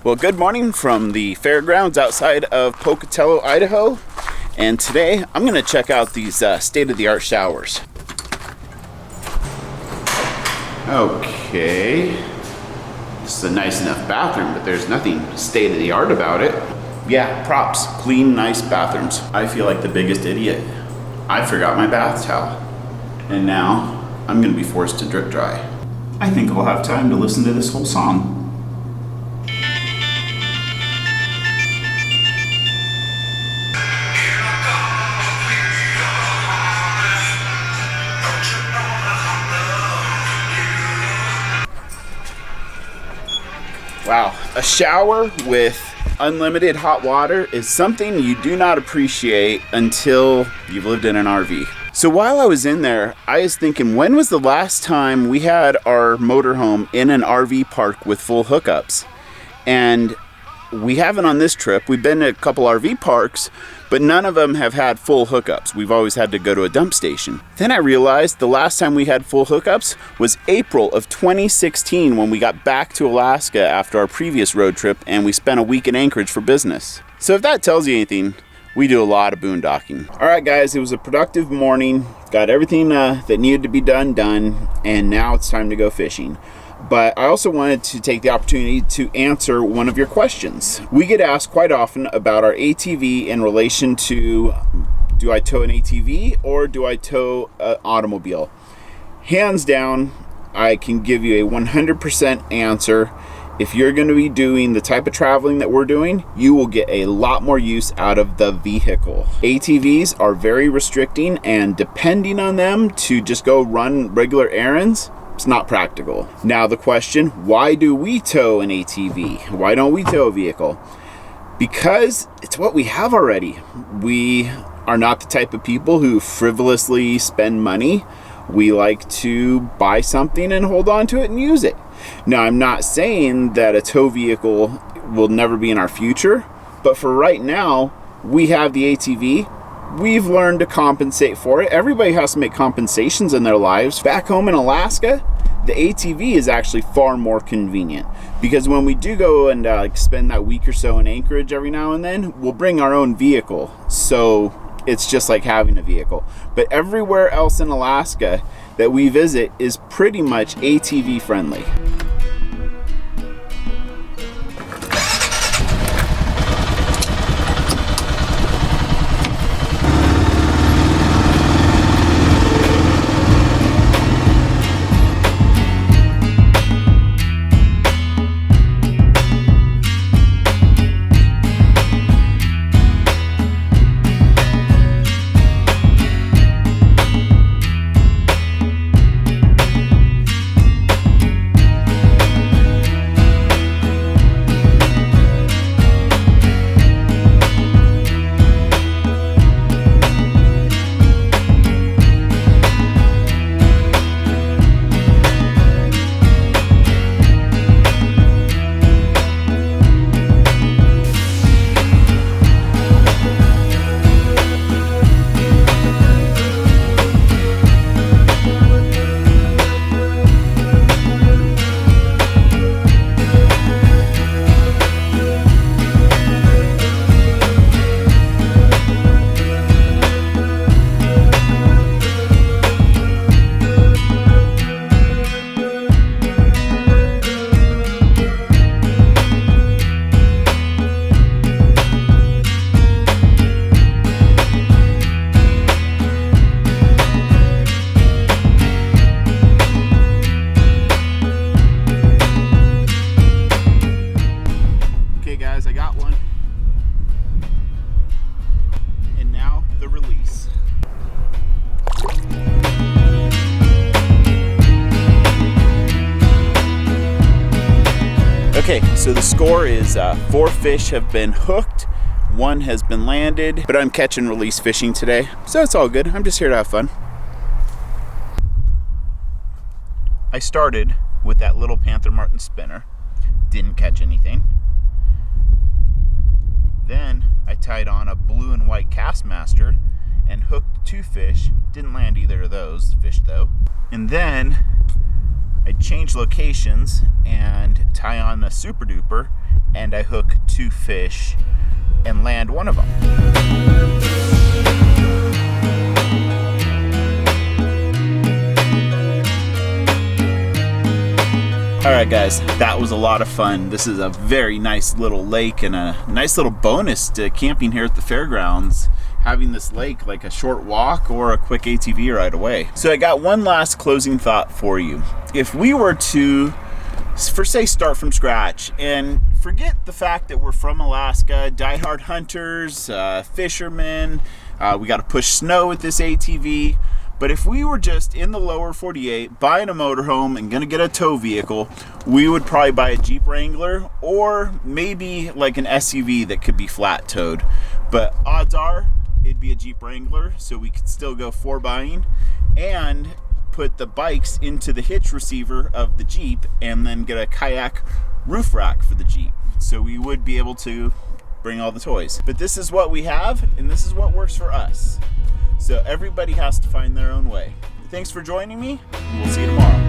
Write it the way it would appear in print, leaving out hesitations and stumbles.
Well, good morning from the fairgrounds outside of Pocatello, Idaho. And today I'm going to check out these state-of-the-art showers. Okay, this is a nice enough bathroom, but there's nothing state-of-the-art about it. Yeah, props, clean, nice bathrooms. I feel like the biggest idiot. I forgot my bath towel. And now I'm going to be forced to drip dry. I think I'll have time to listen to this whole song. Wow, a shower with unlimited hot water is something you do not appreciate until you've lived in an RV. So while I was in there, I was thinking, when was the last time we had our motorhome in an RV park with full hookups? And we haven't on this trip. We've been to a couple RV parks, but none of them have had full hookups. We've always had to go to a dump station. Then I realized the last time we had full hookups was April of 2016 when we got back to Alaska after our previous road trip and we spent a week in Anchorage for business. So if that tells you anything, we do a lot of boondocking. All right, guys, it was a productive morning. Got everything that needed to be done, and now it's time to go fishing. But I also wanted to take the opportunity to answer one of your questions. We get asked quite often about our ATV in relation to, do I tow an ATV or do I tow an automobile? Hands down, I can give you a 100% answer. If you're going to be doing the type of traveling that we're doing, you will get a lot more use out of the vehicle. ATVs are very restricting, and depending on them to just go run regular errands, it's not practical. Now the question, why do we tow an ATV? Why don't we tow a vehicle? Because it's what we have already. We are not the type of people who frivolously spend money. We like to buy something and hold on to it and use it. Now, I'm not saying that a tow vehicle will never be in our future, but for right now, we have the ATV. We've learned to compensate for it. Everybody has to make compensations in their lives. Back home in Alaska, the ATV is actually far more convenient because when we do go and spend that week or so in Anchorage every now and then, we'll bring our own vehicle. So it's just like having a vehicle. But everywhere else in Alaska that we visit is pretty much ATV friendly. I got one. And now the release. Okay, so the score is 4 fish have been hooked, 1 has been landed, but I'm catch and release fishing today, so it's all good. I'm just here to have fun. I started with that little Panther Martin spinner, didn't catch anything. Then I tied on a blue and white Castmaster and hooked 2 fish. Didn't land either of those fish though. And then I changed locations and tie on a Super Duper and I hook 2 fish and land one of them. Alright guys, that was a lot of fun. This is a very nice little lake and a nice little bonus to camping here at the fairgrounds, having this lake like a short walk or a quick ATV ride away. So I got one last closing thought for you. If we were to, for say, start from scratch and forget the fact that we're from Alaska, diehard hunters, fishermen, we got to push snow with this ATV. But if we were just in the lower 48, buying a motorhome and gonna get a tow vehicle, we would probably buy a Jeep Wrangler or maybe like an SUV that could be flat towed. But odds are it'd be a Jeep Wrangler, so we could still go 4x-ing and put the bikes into the hitch receiver of the Jeep and then get a kayak roof rack for the Jeep. So we would be able to bring all the toys. But this is what we have, and this is what works for us. So everybody has to find their own way. Thanks for joining me, and we'll see you tomorrow.